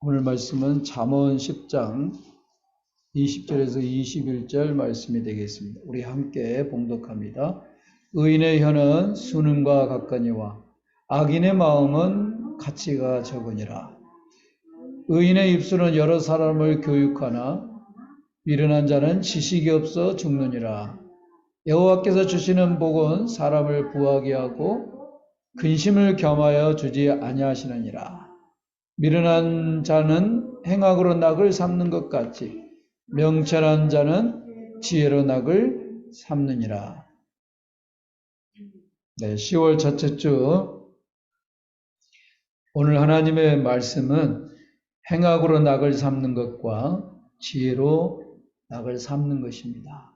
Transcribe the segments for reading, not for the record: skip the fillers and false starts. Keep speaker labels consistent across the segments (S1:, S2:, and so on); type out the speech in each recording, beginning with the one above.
S1: 오늘 말씀은 잠언 10장 20절에서 21절 말씀이 되겠습니다. 우리 함께 봉독합니다. 의인의 혀는 순음과 같거니와 악인의 마음은 가치가 적으니라. 의인의 입술은 여러 사람을 교육하나 미련한 자는 지식이 없어 죽느니라. 여호와께서 주시는 복은 사람을 부하게 하고 근심을 겸하여 주지 아니하시느니라. 미련한 자는 행악으로 낙을 삼는 것 같이 명철한 자는 지혜로 낙을 삼느니라. 네, 10월 첫째 주 오늘 하나님의 말씀은 행악으로 낙을 삼는 것과 지혜로 낙을 삼는 것입니다.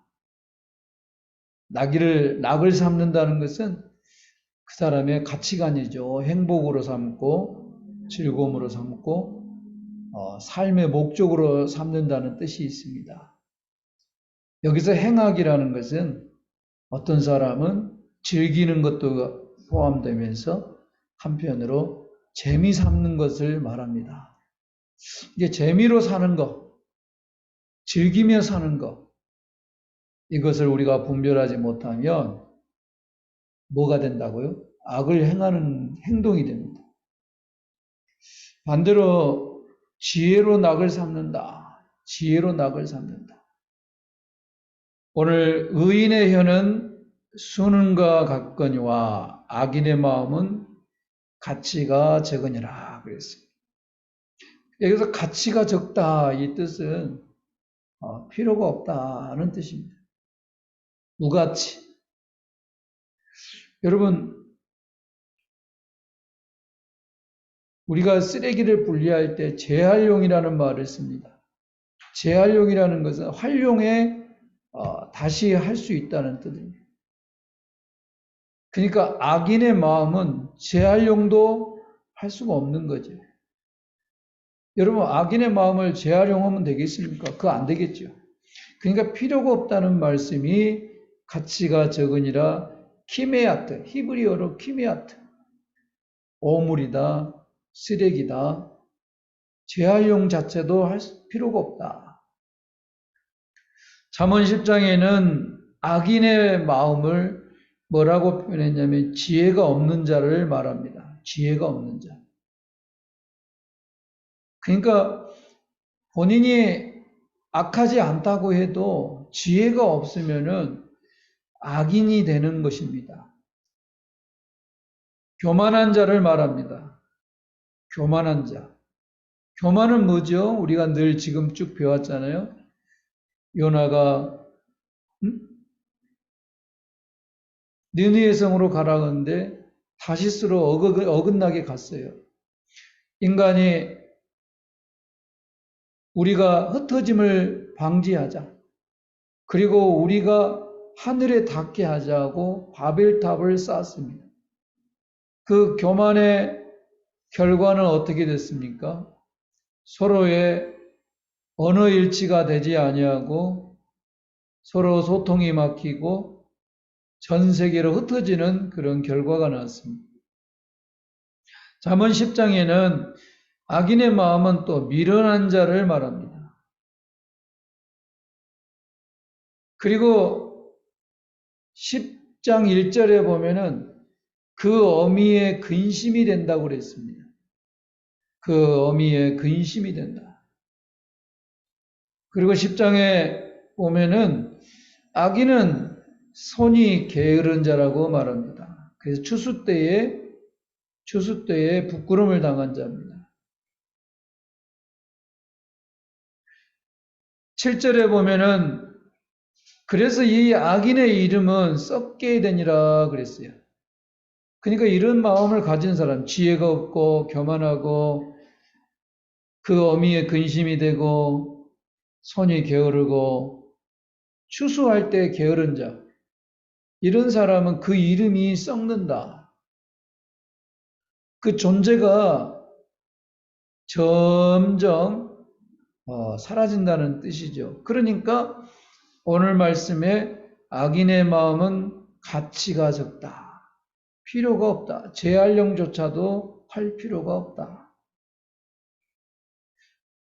S1: 낙을 삼는다는 것은 그 사람의 가치관이죠. 행복으로 삼고 즐거움으로 삼고 삶의 목적으로 삼는다는 뜻이 있습니다. 여기서 행악이라는 것은 어떤 사람은 즐기는 것도 포함되면서 한편으로 재미 삼는 것을 말합니다. 이게 재미로 사는 것, 즐기며 사는 것, 이것을 우리가 분별하지 못하면 뭐가 된다고요? 악을 행하는 행동이 됩니다. 반대로 지혜로 낙을 삼는다. 지혜로 낙을 삼는다. 오늘 의인의 혀는 순음과 같거니와 악인의 마음은 가치가 적으니라 그랬어요. 여기서 가치가 적다 이 뜻은 필요가 없다는 뜻입니다. 무가치. 여러분 우리가 쓰레기를 분리할 때 재활용이라는 말을 씁니다. 재활용이라는 것은 활용에 다시 할 수 있다는 뜻입니다. 그러니까 악인의 마음은 재활용도 할 수가 없는 거죠. 여러분 악인의 마음을 재활용하면 되겠습니까? 그거 안 되겠죠. 그러니까 필요가 없다는 말씀이 가치가 적으니라 키메아트, 히브리어로 키메아트, 오물이다, 쓰레기다, 재활용 자체도 할 필요가 없다. 잠언 10장에는 악인의 마음을 뭐라고 표현했냐면 지혜가 없는 자를 말합니다. 지혜가 없는 자. 그러니까 본인이 악하지 않다고 해도 지혜가 없으면은 악인이 되는 것입니다. 교만한 자를 말합니다. 교만한 자. 교만은 뭐죠? 우리가 늘 지금 쭉 배웠잖아요. 요나가 느느웨 성으로 가라는데 다시스로 어긋나게 갔어요. 인간이 우리가 흩어짐을 방지하자. 그리고 우리가 하늘에 닿게 하자고 바벨탑을 쌓았습니다. 그 교만의 결과는 어떻게 됐습니까? 서로의 언어 일치가 되지 아니하고 서로 소통이 막히고 전 세계로 흩어지는 그런 결과가 나왔습니다. 잠언 10장에는 악인의 마음은 또 미련한 자를 말합니다. 그리고 10장 1절에 보면은 그 어미의 근심이 된다고 그랬습니다. 그 어미의 근심이 된다. 그리고 10장에 보면은 악인은 손이 게으른 자라고 말합니다. 그래서 추수 때에 부끄러움을 당한 자입니다. 7절에 보면은 그래서 이 악인의 이름은 썩게 되니라 그랬어요. 그러니까 이런 마음을 가진 사람, 지혜가 없고 교만하고 그 어미의 근심이 되고 손이 게으르고 추수할 때 게으른 자, 이런 사람은 그 이름이 썩는다. 그 존재가 점점 사라진다는 뜻이죠. 그러니까 오늘 말씀에 악인의 마음은 가치가 적다. 필요가 없다. 재활용조차도 할 필요가 없다.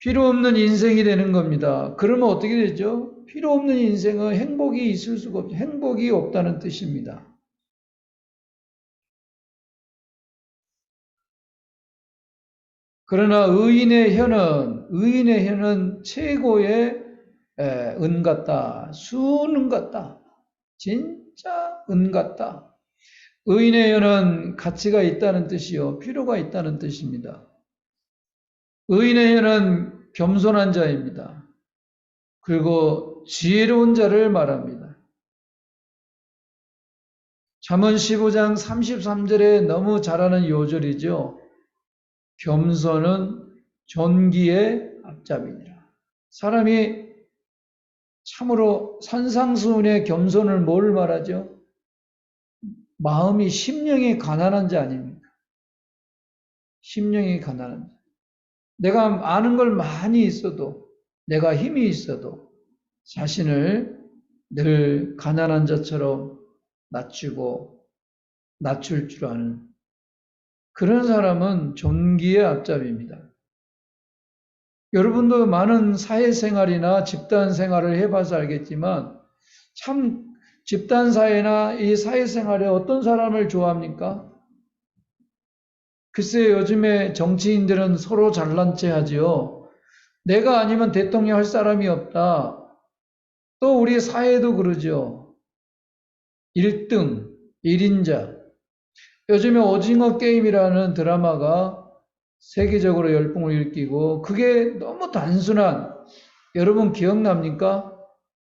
S1: 필요 없는 인생이 되는 겁니다. 그러면 어떻게 되죠? 필요 없는 인생은 행복이 있을 수가 없죠. 행복이 없다는 뜻입니다. 그러나 의인의 혀는 최고의 은 같다. 수은 같다. 진짜 은 같다. 의인의 혀는 가치가 있다는 뜻이요. 필요가 있다는 뜻입니다. 의인의 혀는 겸손한 자입니다. 그리고 지혜로운 자를 말합니다. 잠언 15장 33절에 너무 잘 아는 요절이죠. 겸손은 존귀의 앞잡이니라. 사람이 참으로 산상수훈의 겸손을 뭘 말하죠? 마음이 심령이 가난한 자 아닙니까? 심령이 가난한 자. 내가 아는 걸 많이 있어도, 내가 힘이 있어도 자신을 늘 가난한 자처럼 낮출 줄 아는 그런 사람은 존귀의 앞잡이입니다. 여러분도 많은 사회생활이나 집단생활을 해봐서 알겠지만 참 집단사회나 이 사회생활에 어떤 사람을 좋아합니까? 글쎄 요즘에 정치인들은 서로 잘난 체 하지요. 내가 아니면 대통령 할 사람이 없다. 또 우리 사회도 그러죠. 1등, 1인자. 요즘에 오징어 게임이라는 드라마가 세계적으로 열풍을 일으키고 그게 너무 단순한 여러분 기억납니까?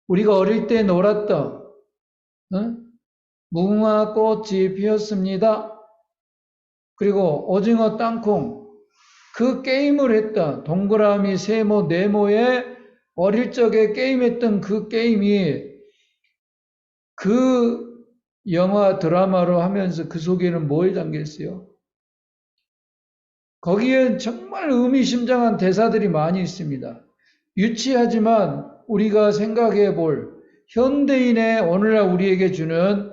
S1: 우리가 어릴 때 놀았던 무궁화 꽃이 피었습니다. 그리고 오징어 땅콩 그 게임을 했던 동그라미, 세모, 네모에 어릴 적에 게임했던 그 게임이 그 영화 드라마로 하면서 그 속에는 뭘 담겼어요? 거기에 정말 의미심장한 대사들이 많이 있습니다. 유치하지만 우리가 생각해 볼 현대인의 오늘날 우리에게 주는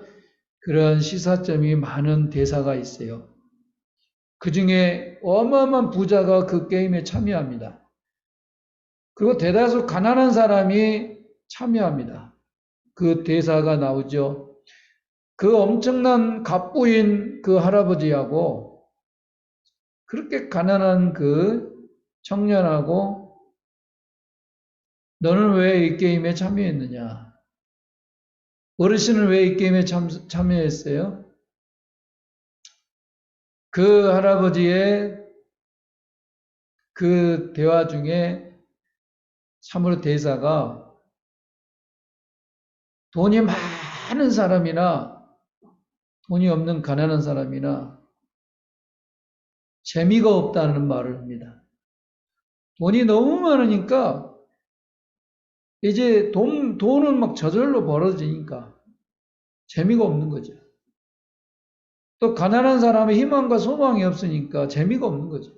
S1: 그런 시사점이 많은 대사가 있어요. 그 중에 어마어마한 부자가 그 게임에 참여합니다. 그리고 대다수 가난한 사람이 참여합니다. 그 대사가 나오죠. 그 엄청난 갑부인 그 할아버지하고 그렇게 가난한 그 청년하고 너는 왜 이 게임에 참여했느냐? 어르신은 왜 이 게임에 참여했어요? 그 할아버지의 그 대화 중에 참으로 대사가 돈이 많은 사람이나 돈이 없는 가난한 사람이나 재미가 없다는 말을 합니다. 돈이 너무 많으니까 이제 돈은 막 저절로 벌어지니까 재미가 없는 거죠. 또 가난한 사람은 희망과 소망이 없으니까 재미가 없는 거죠.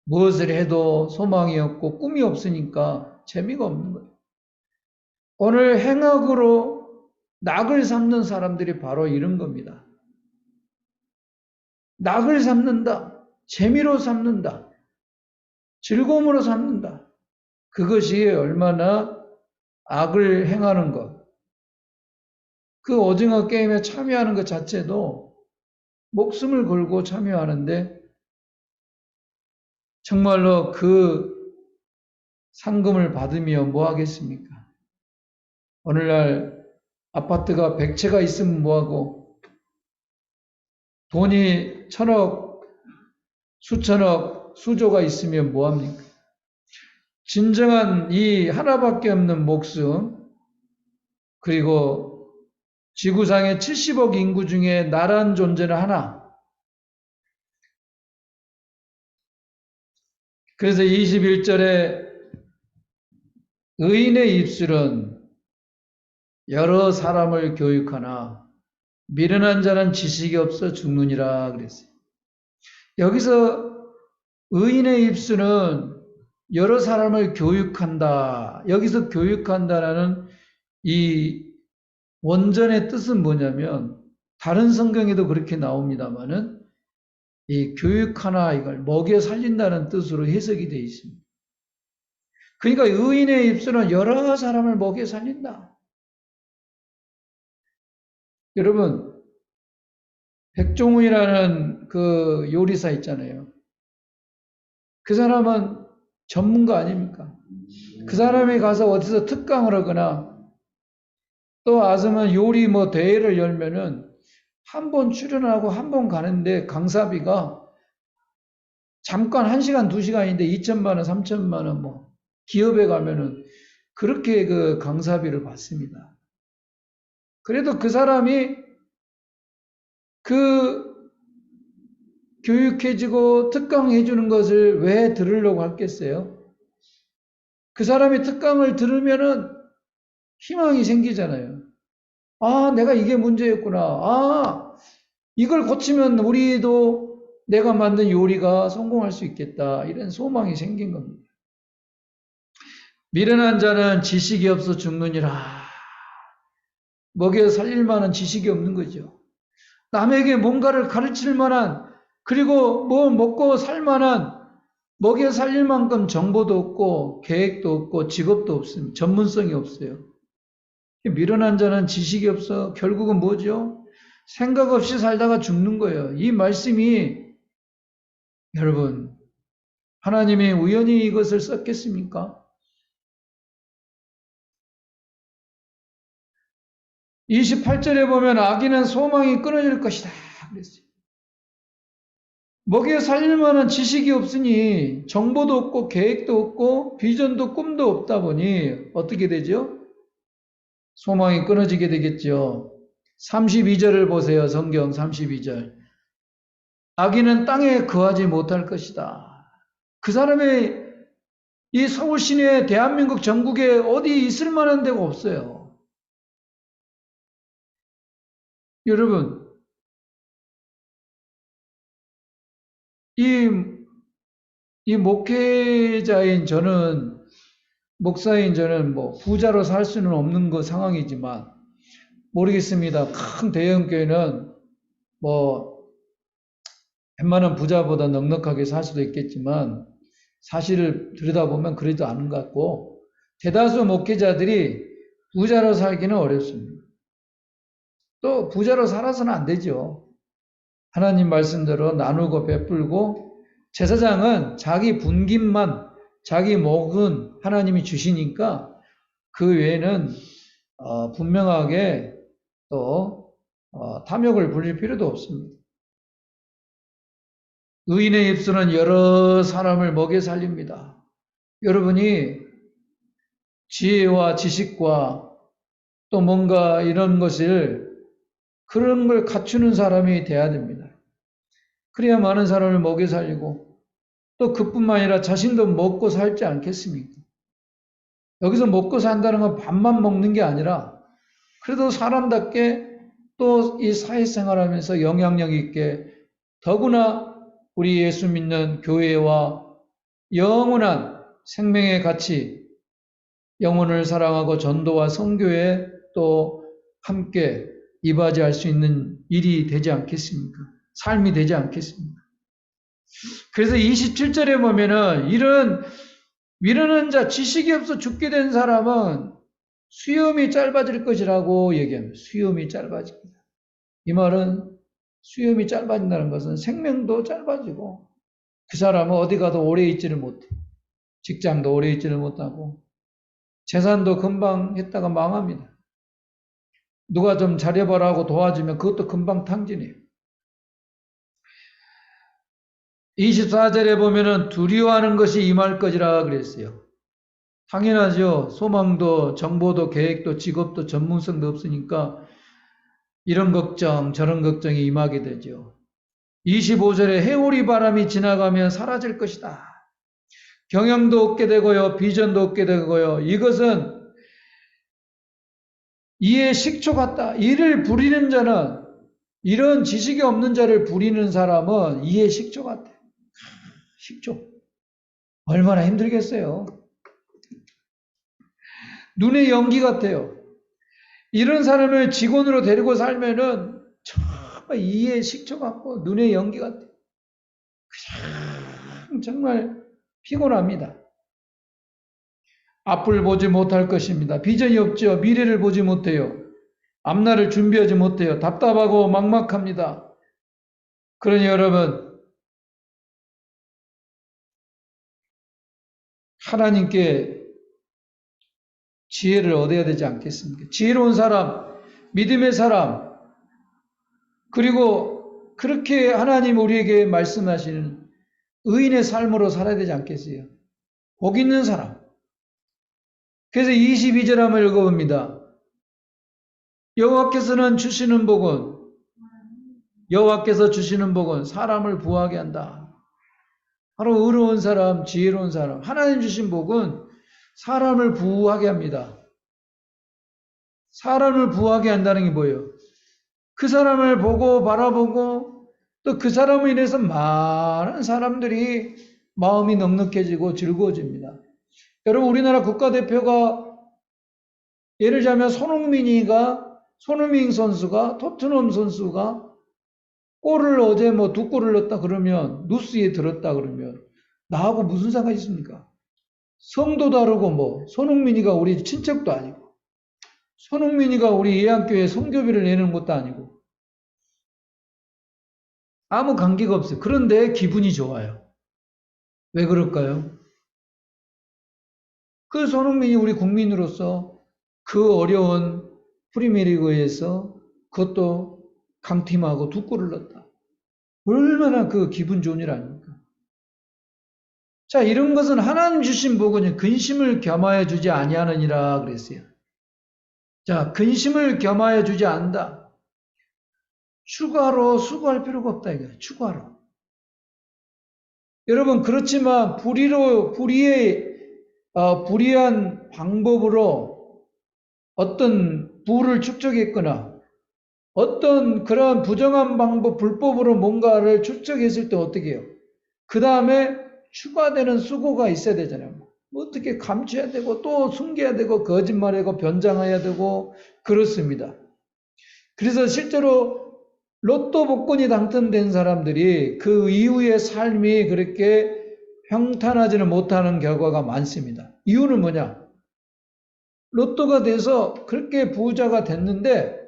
S1: 무엇을 해도 소망이 없고 꿈이 없으니까 재미가 없는 거예요. 오늘 행악으로 낙을 삼는 사람들이 바로 이런 겁니다. 낙을 삼는다. 재미로 삼는다. 즐거움으로 삼는다. 그것이 얼마나 악을 행하는 것. 그 오징어 게임에 참여하는 것 자체도 목숨을 걸고 참여하는데 정말로 그 상금을 받으며 뭐 하겠습니까? 오늘날 아파트가 100채가 있으면 뭐하고 돈이 천억, 수천억, 수조가 있으면 뭐합니까? 진정한 이 하나밖에 없는 목숨 그리고 지구상의 70억 인구 중에 나란 존재는 하나. 그래서 21절에 의인의 입술은 여러 사람을 교육하나 미련한 자는 지식이 없어 죽느니라 그랬어요. 여기서 의인의 입술은 여러 사람을 교육한다. 여기서 교육한다라는 이 원전의 뜻은 뭐냐면 다른 성경에도 그렇게 나옵니다마는 이 교육하나 이걸 먹여 살린다는 뜻으로 해석이 되어 있습니다. 그러니까 의인의 입술은 여러 사람을 먹여 살린다. 여러분, 백종훈이라는 그 요리사 있잖아요. 그 사람은 전문가 아닙니까? 그 사람이 가서 어디서 특강을 하거나 또 아스면 요리 뭐 대회를 열면은 한 번 출연하고 한 번 가는데 강사비가 잠깐 1시간, 2시간인데 2천만 원, 3천만 원 뭐 기업에 가면은 그렇게 그 강사비를 받습니다. 그래도 그 사람이 그 교육해주고 특강해 주는 것을 왜 들으려고 했겠어요? 그 사람이 특강을 들으면은 희망이 생기잖아요. 아, 내가 이게 문제였구나. 아, 이걸 고치면 우리도 내가 만든 요리가 성공할 수 있겠다. 이런 소망이 생긴 겁니다. 미련한 자는 지식이 없어 죽느니라. 먹여 살릴 만한 지식이 없는 거죠. 남에게 뭔가를 가르칠 만한, 그리고 뭐 먹고 살 만한, 먹여 살릴 만큼 정보도 없고 계획도 없고 직업도 없습니다. 전문성이 없어요. 미련한 자는 지식이 없어 결국은 뭐죠? 생각 없이 살다가 죽는 거예요. 이 말씀이 여러분, 하나님이 우연히 이것을 썼겠습니까? 28절에 보면 악인은 소망이 끊어질 것이다 그랬어요. 먹여 살릴 만한 지식이 없으니 정보도 없고 계획도 없고 비전도 꿈도 없다 보니 어떻게 되죠? 소망이 끊어지게 되겠죠. 32절을 보세요. 성경 32절. 악인은 땅에 거하지 못할 것이다. 그 사람의 이 서울 시내 대한민국 전국에 어디 있을 만한 데가 없어요. 여러분, 이 목회자인 저는, 목사인 저는 뭐 부자로 살 수는 없는 거 상황이지만 모르겠습니다. 큰 대형 교회는 뭐 웬만한 부자보다 넉넉하게 살 수도 있겠지만 사실을 들여다보면 그러지도 않은 것 같고 대다수 목회자들이 부자로 살기는 어렵습니다. 또 부자로 살아서는 안 되죠. 하나님 말씀대로 나누고 베풀고 제사장은 자기 분깃만 자기 목은 하나님이 주시니까 그 외에는 분명하게 또 탐욕을 부릴 필요도 없습니다. 의인의 입술은 여러 사람을 먹여 살립니다. 여러분이 지혜와 지식과 또 뭔가 이런 것을 그런 걸 갖추는 사람이 돼야 됩니다. 그래야 많은 사람을 먹여 살리고 또 그뿐만 아니라 자신도 먹고 살지 않겠습니까? 여기서 먹고 산다는 건 밥만 먹는 게 아니라 그래도 사람답게 또 이 사회생활하면서 영향력 있게 더구나 우리 예수 믿는 교회와 영원한 생명의 가치, 영혼을 사랑하고 전도와 선교에 또 함께 이바지할 수 있는 일이 되지 않겠습니까? 삶이 되지 않겠습니까? 그래서 27절에 보면은 이런 미련한 자, 지식이 없어 죽게 된 사람은 수염이 짧아질 것이라고 얘기합니다. 수염이 짧아집니다. 이 말은 수염이 짧아진다는 것은 생명도 짧아지고 그 사람은 어디 가도 오래 있지를 못해. 직장도 오래 있지를 못하고 재산도 금방 했다가 망합니다. 누가 좀 잘해봐라 하고 도와주면 그것도 금방 탕진해요. 24절에 보면은 두려워하는 것이 임할 것이라 그랬어요. 당연하죠. 소망도 정보도 계획도 직업도 전문성도 없으니까 이런 걱정 저런 걱정이 임하게 되죠. 25절에 해오리 바람이 지나가면 사라질 것이다. 경영도 없게 되고요. 비전도 없게 되고요. 이것은 이의 식초 같다. 이를 부리는 자는 이런 지식이 없는 자를 부리는 사람은 이의 식초 같아. 식초. 얼마나 힘들겠어요. 눈의 연기 같아요. 이런 사람을 직원으로 데리고 살면은 정말 이의 식초 같고 눈의 연기 같아요. 정말 피곤합니다. 앞을 보지 못할 것입니다. 비전이 없죠. 미래를 보지 못해요. 앞날을 준비하지 못해요. 답답하고 막막합니다. 그러니 여러분, 하나님께 지혜를 얻어야 되지 않겠습니까? 지혜로운 사람, 믿음의 사람, 그리고 그렇게 하나님 우리에게 말씀하시는 의인의 삶으로 살아야 되지 않겠어요? 복 있는 사람. 그래서 22절 한번 읽어봅니다. 여호와께서 주시는 복은 사람을 부하게 한다. 바로 의로운 사람, 지혜로운 사람. 하나님 주신 복은 사람을 부하게 합니다. 사람을 부하게 한다는 게 뭐예요? 그 사람을 보고 바라보고 또 그 사람으로 인해서 많은 사람들이 마음이 넉넉해지고 즐거워집니다. 여러분, 우리나라 국가대표가 예를 들자면 손흥민 선수가 토트넘 선수가 골을 어제 두 골을 넣었다 그러면 뉴스에 들었다 그러면 나하고 무슨 상관이 있습니까? 성도 다르고 손흥민이가 우리 친척도 아니고 손흥민이가 우리 예안교회 성교비를 내는 것도 아니고 아무 관계가 없어요. 그런데 기분이 좋아요. 왜 그럴까요? 그 손흥민이 우리 국민으로서 그 어려운 프리미어리그에서 그것도 강팀하고 2골을 넣었다. 얼마나 그 기분 좋은 일 아닙니까? 자, 이런 것은 하나님 주신 복은 근심을 겸하여 주지 아니하느니라 그랬어요. 자, 근심을 겸하여 주지 않는다. 추가로 수고할 필요가 없다 이거예요. 추가로. 여러분, 그렇지만 불의한 방법으로 어떤 부를 축적했거나 어떤 그런 부정한 방법, 불법으로 뭔가를 축적했을 때 어떻게 해요? 그 다음에 추가되는 수고가 있어야 되잖아요. 어떻게 감춰야 되고 또 숨겨야 되고 거짓말하고 변장해야 되고 그렇습니다. 그래서 실제로 로또 복권이 당첨된 사람들이 그 이후의 삶이 그렇게 평탄하지는 못하는 결과가 많습니다. 이유는 뭐냐? 로또가 돼서 그렇게 부자가 됐는데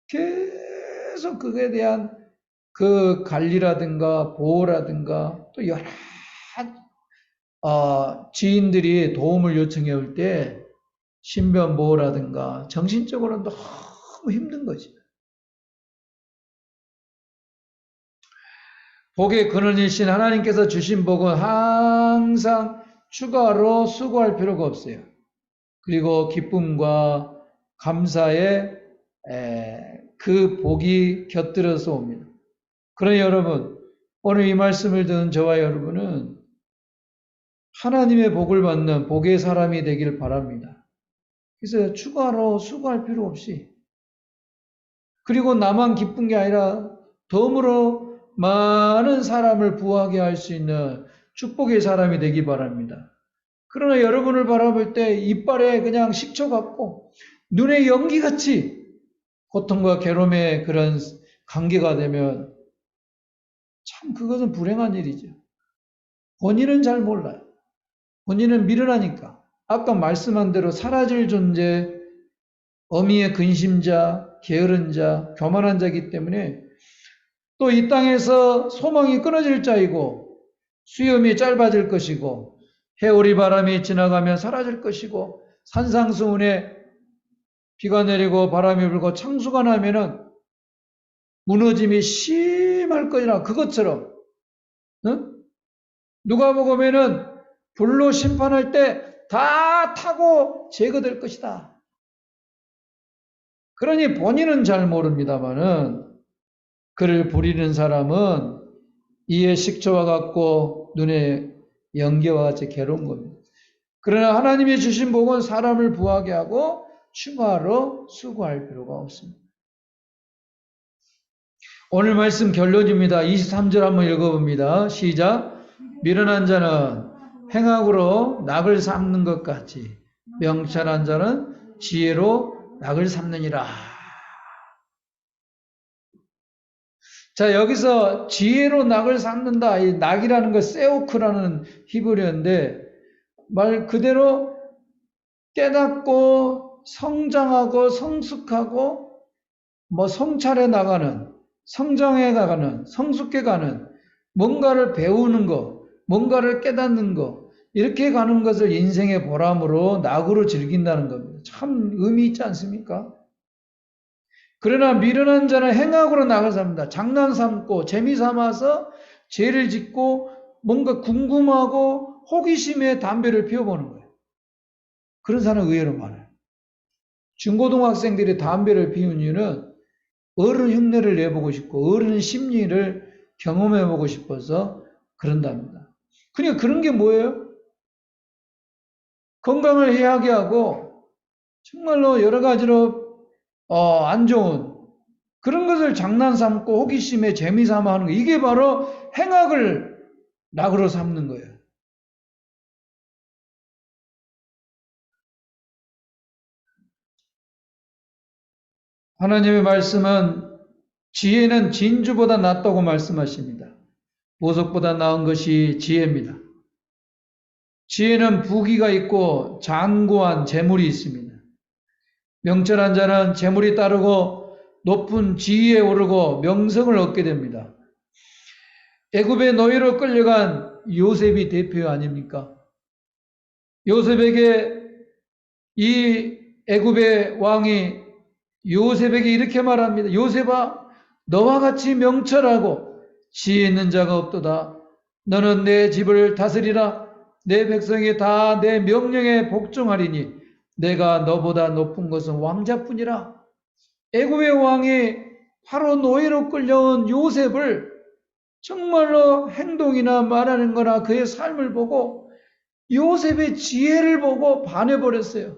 S1: 계속 그에 대한 그 관리라든가 보호라든가 또 여러 지인들이 도움을 요청해 올 때 신변보호라든가 정신적으로 너무 힘든 거지. 복의 근원이신 하나님께서 주신 복은 항상 추가로 수고할 필요가 없어요. 그리고 기쁨과 감사에 그 복이 곁들여서 옵니다. 그러니 여러분, 오늘 이 말씀을 듣는 저와 여러분은 하나님의 복을 받는 복의 사람이 되길 바랍니다. 그래서 추가로 수고할 필요 없이, 그리고 나만 기쁜 게 아니라 덤으로 많은 사람을 부하게 할 수 있는 축복의 사람이 되기 바랍니다. 그러나 여러분을 바라볼 때 이빨에 그냥 식초 같고 눈에 연기같이 고통과 괴로움의 그런 관계가 되면 참 그것은 불행한 일이죠. 본인은 잘 몰라요. 본인은 미련하니까. 아까 말씀한 대로 사라질 존재, 어미의 근심자, 게으른 자, 교만한 자이기 때문에 또 이 땅에서 소망이 끊어질 자이고 수염이 짧아질 것이고 해오리 바람이 지나가면 사라질 것이고 산상수훈에 비가 내리고 바람이 불고 창수가 나면은 무너짐이 심할 거니라. 그것처럼 누가복음에는 불로 심판할 때 다 타고 제거될 것이다. 그러니 본인은 잘 모릅니다마는 그를 부리는 사람은 이에 식초와 같고 눈에 연기와 같이 괴로운 겁니다. 그러나 하나님이 주신 복은 사람을 부하게 하고 추가로 수고할 필요가 없습니다. 오늘 말씀 결론입니다. 23절 한번 읽어봅니다. 시작. 미련한 자는 행악으로 낙을 삼는 것 같이 명철한 자는 지혜로 낙을 삼느니라. 자, 여기서 지혜로 낙을 삼는다. 이 낙이라는 거 세오크라는 히브리어인데 말 그대로 깨닫고 성장하고 성숙하고 성찰해 나가는, 성장해 나가는, 성숙해 가는, 뭔가를 배우는 거, 뭔가를 깨닫는 거, 이렇게 가는 것을 인생의 보람으로 낙으로 즐긴다는 겁니다. 참 의미 있지 않습니까? 그러나 미련한 자는 행악으로 나가 삽니다. 장난 삼고 재미 삼아서 죄를 짓고 뭔가 궁금하고 호기심에 담배를 피워보는 거예요. 그런 사람은 의외로 많아요. 중고등학생들이 담배를 피우는 이유는 어른 흉내를 내보고 싶고 어른 심리를 경험해보고 싶어서 그런답니다. 그러니까 그런 게 뭐예요? 건강을 해하게 하고 정말로 여러 가지로 안 좋은 그런 것을 장난 삼고 호기심에 재미 삼아 하는 거, 이게 바로 행악을 낙으로 삼는 거예요. 하나님의 말씀은 지혜는 진주보다 낫다고 말씀하십니다. 보석보다 나은 것이 지혜입니다. 지혜는 부귀가 있고 장구한 재물이 있습니다. 명철한 자는 재물이 따르고 높은 지위에 오르고 명성을 얻게 됩니다. 애굽의 노예로 끌려간 요셉이 대표 아닙니까? 요셉에게 이 애굽의 왕이 요셉에게 이렇게 말합니다. 요셉아, 너와 같이 명철하고 지혜 있는 자가 없도다. 너는 내 집을 다스리라. 내 백성이 다 내 명령에 복종하리니 내가 너보다 높은 것은 왕자뿐이라. 애굽의 왕이 바로 노예로 끌려온 요셉을 정말로 행동이나 말하는 거나 그의 삶을 보고 요셉의 지혜를 보고 반해버렸어요.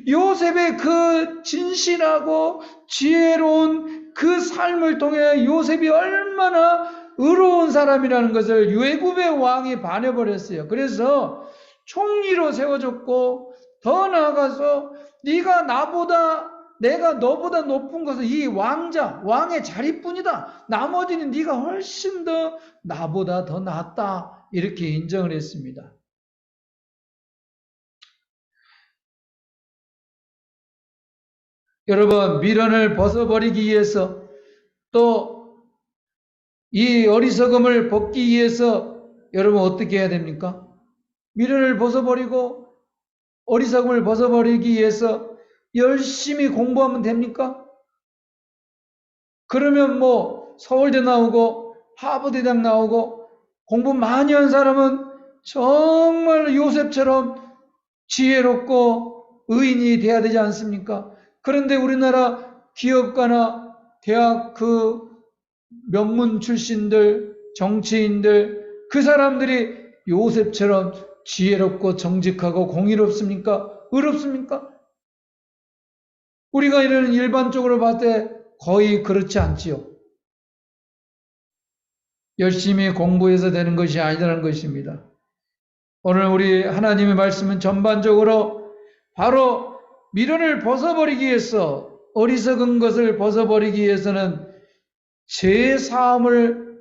S1: 요셉의 그 진실하고 지혜로운 그 삶을 통해 요셉이 얼마나 의로운 사람이라는 것을 애굽의 왕이 반해버렸어요. 그래서 총리로 세워졌고 더 나아가서 내가 너보다 높은 것은 이 왕의 자리뿐이다. 나머지는 네가 훨씬 더 나보다 더 낫다. 이렇게 인정을 했습니다. 여러분, 미련을 벗어버리기 위해서 또 이 어리석음을 벗기 위해서 여러분 어떻게 해야 됩니까? 미련을 벗어버리고 어리석음을 벗어버리기 위해서 열심히 공부하면 됩니까? 그러면 서울대 나오고 하버드 대학 나오고 공부 많이 한 사람은 정말 요셉처럼 지혜롭고 의인이 돼야 되지 않습니까? 그런데 우리나라 기업가나 대학 명문 출신들, 정치인들, 그 사람들이 요셉처럼 지혜롭고 정직하고 공의롭습니까? 의롭습니까? 우리가 이런 일반적으로 봤을 때 거의 그렇지 않지요. 열심히 공부해서 되는 것이 아니라는 것입니다. 오늘 우리 하나님의 말씀은 전반적으로 바로 미련을 벗어버리기 위해서, 어리석은 것을 벗어버리기 위해서는 죄 사함을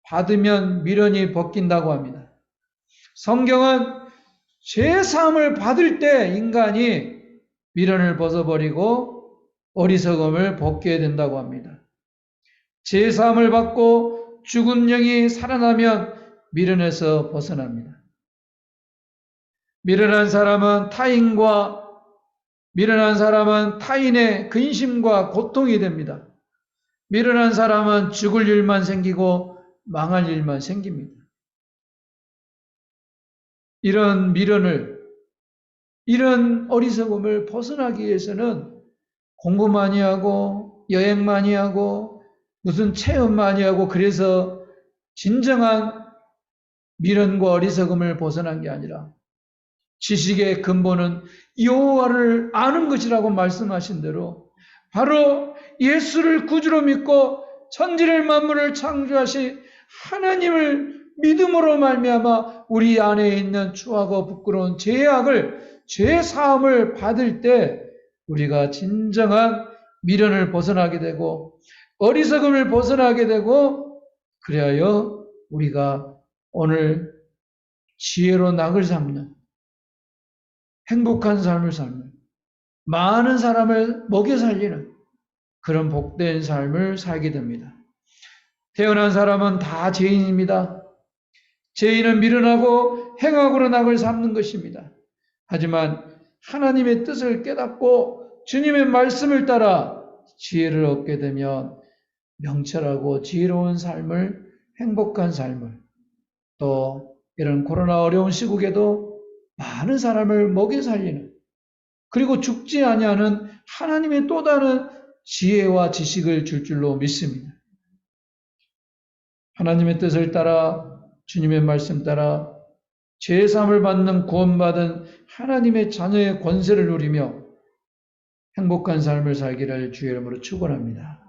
S1: 받으면 미련이 벗긴다고 합니다. 성경은 죄 사함을 받을 때 인간이 미련을 벗어버리고 어리석음을 벗게 된다고 합니다. 죄 사함을 받고 죽은 영이 살아나면 미련에서 벗어납니다. 미련한 사람은 타인의 근심과 고통이 됩니다. 미련한 사람은 죽을 일만 생기고 망할 일만 생깁니다. 이런 이런 어리석음을 벗어나기 위해서는 공부 많이 하고 여행 많이 하고 무슨 체험 많이 하고 그래서 진정한 미련과 어리석음을 벗어난 게 아니라 지식의 근본은 여호와를 아는 것이라고 말씀하신 대로 바로 예수를 구주로 믿고 천지를 만물을 창조하신 하나님을 믿음으로 말미암아 우리 안에 있는 추하고 부끄러운 죄 사함을 받을 때 우리가 진정한 미련을 벗어나게 되고 어리석음을 벗어나게 되고 그리하여 우리가 오늘 지혜로 낙을 삼는 행복한 삶을 살면 많은 사람을 먹여 살리는 그런 복된 삶을 살게 됩니다. 태어난 사람은 다 죄인입니다. 죄인은 미련하고 행악으로 낙을 삼는 것입니다. 하지만 하나님의 뜻을 깨닫고 주님의 말씀을 따라 지혜를 얻게 되면 명철하고 지혜로운 삶을, 행복한 삶을, 또 이런 코로나 어려운 시국에도 많은 사람을 먹여 살리는, 그리고 죽지 아니하는 하나님의 또 다른 지혜와 지식을 줄 줄로 믿습니다. 하나님의 뜻을 따라 주님의 말씀 따라 죄사함을 받는 구원받은 하나님의 자녀의 권세를 누리며 행복한 삶을 살기를 주의 이름으로 축원합니다.